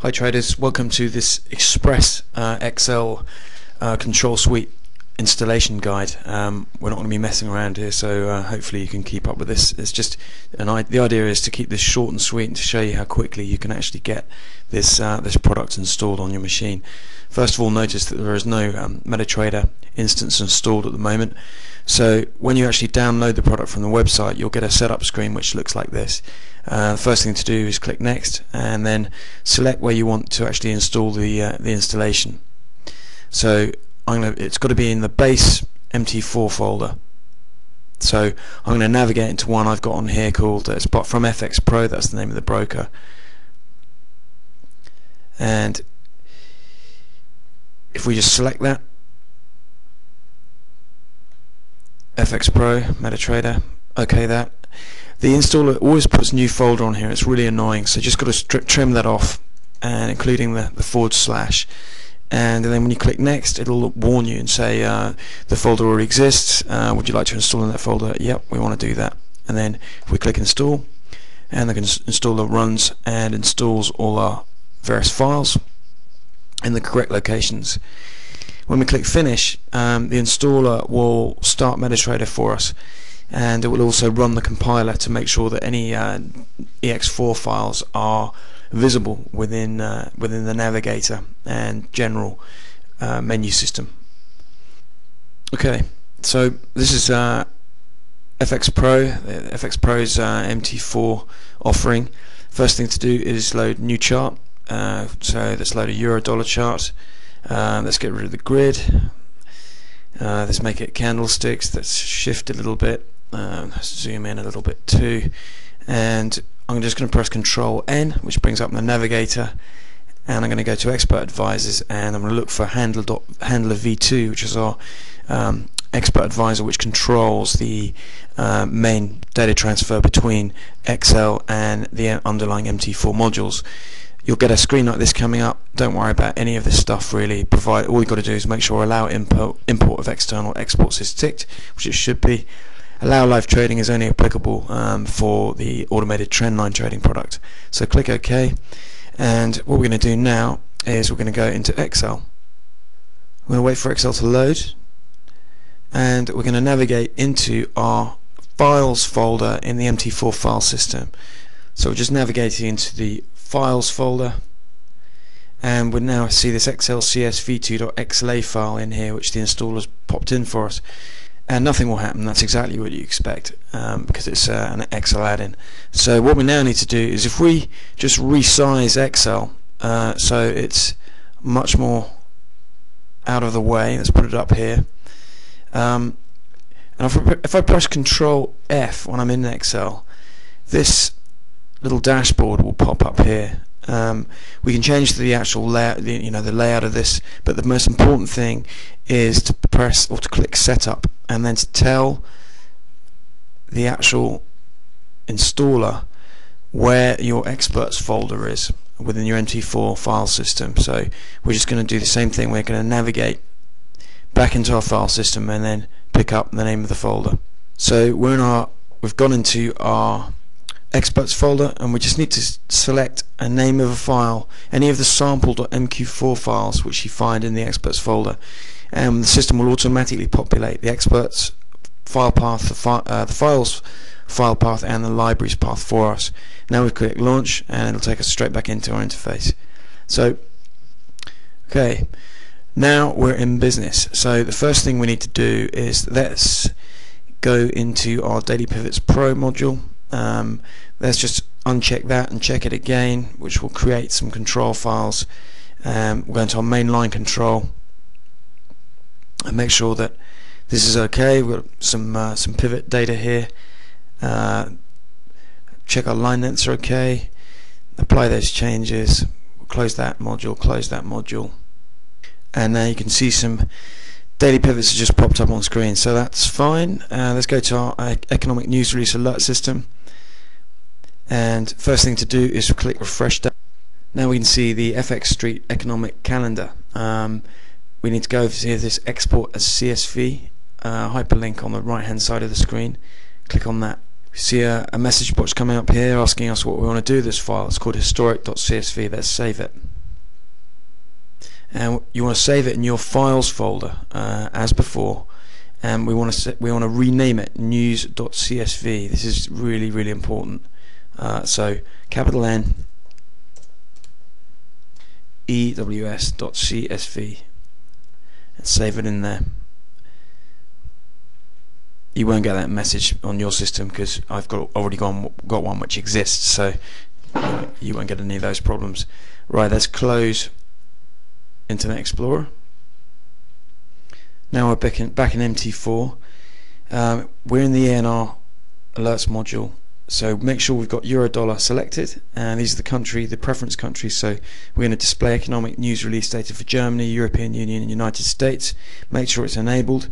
Hi traders, welcome to this Express Excel control suite installation guide. We're not going to be messing around here, so hopefully you can keep up with this. It's just the idea is to keep this short and sweet and to show you how quickly you can actually get this this product installed on your machine. First of all, notice that there is no MetaTrader instance installed at the moment. So when you actually download the product from the website, you'll get a setup screen which looks like this. The first thing to do is click next and then select where you want to actually install the installation. So it's got to be in the base MT4 folder. So I'm going to navigate into one I've got on here called it's from FX Pro. That's the name of the broker. And if we just select that, FX Pro, MetaTrader, OK that. The installer always puts new folder on here. It's really annoying, so just got to trim that off, and including the /, and then when you click next, it'll warn you and say the folder already exists. Would you like to install in that folder? Yep, we want to do that. And then if we click install, and the installer runs and installs all our various files in the correct locations. When we click finish, the installer will start MetaTrader for us, and it will also run the compiler to make sure that any ex4 files are visible within the navigator and general menu system. Okay, so this is FX Pro, FX Pro's MT4 offering. First thing to do is load new chart. So let's load a euro-dollar chart. Let's get rid of the grid. Let's make it candlesticks. Let's shift a little bit. Let's zoom in a little bit too. And I'm just going to press Control N, which brings up the navigator. And I'm going to go to Expert Advisors, and I'm going to look for Handler V2, which is our expert advisor, which controls the main data transfer between Excel and the underlying MT4 modules. You'll get a screen like this coming up. Don't worry about any of this stuff really. All you've got to do is make sure allow import of external exports is ticked, which it should be. Allow live trading is only applicable for the automated trendline trading product. So click OK, and what we're going to do now is we're going to go into Excel. We're going to wait for Excel to load, and we're going to navigate into our files folder in the MT4 file system. So we're just navigating into the files folder, and we now see this XLCS v2.xla file in here, which the installer's popped in for us, and nothing will happen. That's exactly what you expect, because it's an Excel add-in. So what we now need to do is, if we just resize Excel so it's much more out of the way, let's put it up here, and if I press Control F when I'm in Excel, this little dashboard will pop up here. We can change the actual layout, the layout of this, but the most important thing is to press or to click Setup, and then to tell the actual installer where your experts folder is within your MT4 file system. So we're just going to do the same thing. We're going to navigate back into our file system and then pick up the name of the folder. So we've gone into our experts folder, and we just need to select a name of a file, any of the sample.mq4 files which you find in the experts folder, and the system will automatically populate the experts file path, the files file path, and the libraries path for us. Now we click launch, and it'll take us straight back into our interface. So okay, now we're in business. So the first thing we need to do is let's go into our Daily Pivots Pro module. Let's just uncheck that and check it again, which will create some control files. We'll go into our mainline control and make sure that this is okay. We've got some pivot data here. Check our line lengths are okay. Apply those changes. We'll close that module, and now you can see some daily pivots have just popped up on screen, so that's fine. Let's go to our economic news release alert system, and first thing to do is click refresh. Now we can see the FX Street economic calendar. We need to go over to this export as CSV hyperlink on the right hand side of the screen. Click on that. We see a message box coming up here asking us what we want to do with this file. It's called historic.csv. Let's save it. and you want to save it in your files folder as before, and we want to rename it news.csv. This is really important. So capital N ews.csv, and save it in there. You won't get that message on your system because I've already got one which exists, so you won't get any of those problems. Right, let's close Internet Explorer. Now we're back in MT4. We're in the ENR alerts module, so make sure we've got Euro-Dollar selected, and these are the preference countries. So we're going to display economic news release data for Germany, European Union and United States. Make sure it's enabled.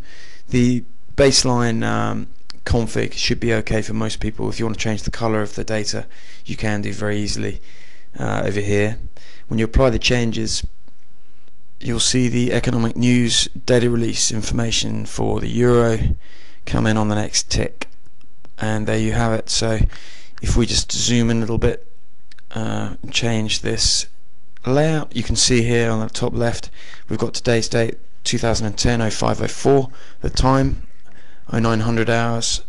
The baseline config should be okay for most people. If you want to change the color of the data, you can do very easily over here. When you apply the changes, you'll see the economic news data release information for the euro come in on the next tick, and there you have it. So if we just zoom in a little bit, change this layout, you can see here on the top left we've got today's date 2010 0504, the time 0900 hours,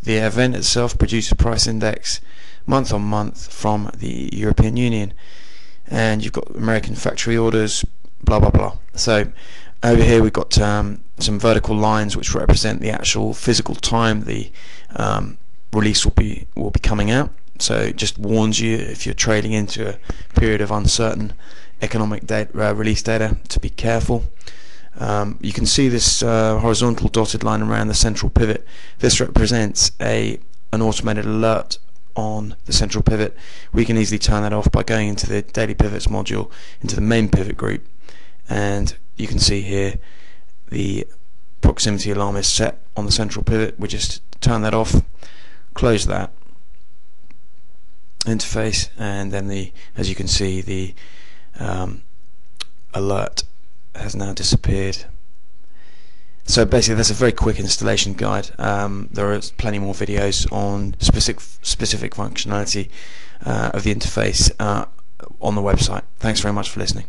the event itself, producer price index, month on month from the European Union, and you've got American factory orders, blah blah blah. So over here we've got some vertical lines which represent the actual physical time the release will be coming out. So it just warns you if you're trading into a period of uncertain economic release data to be careful. You can see this horizontal dotted line around the central pivot. This represents an automated alert on the central pivot. We can easily turn that off by going into the daily pivots module, into the main pivot group, and you can see here the proximity alarm is set on the central pivot. We just turn that off, close that interface, and then as you can see, the alert has now disappeared. So basically that's a very quick installation guide. There are plenty more videos on specific functionality of the interface on the website. Thanks very much for listening.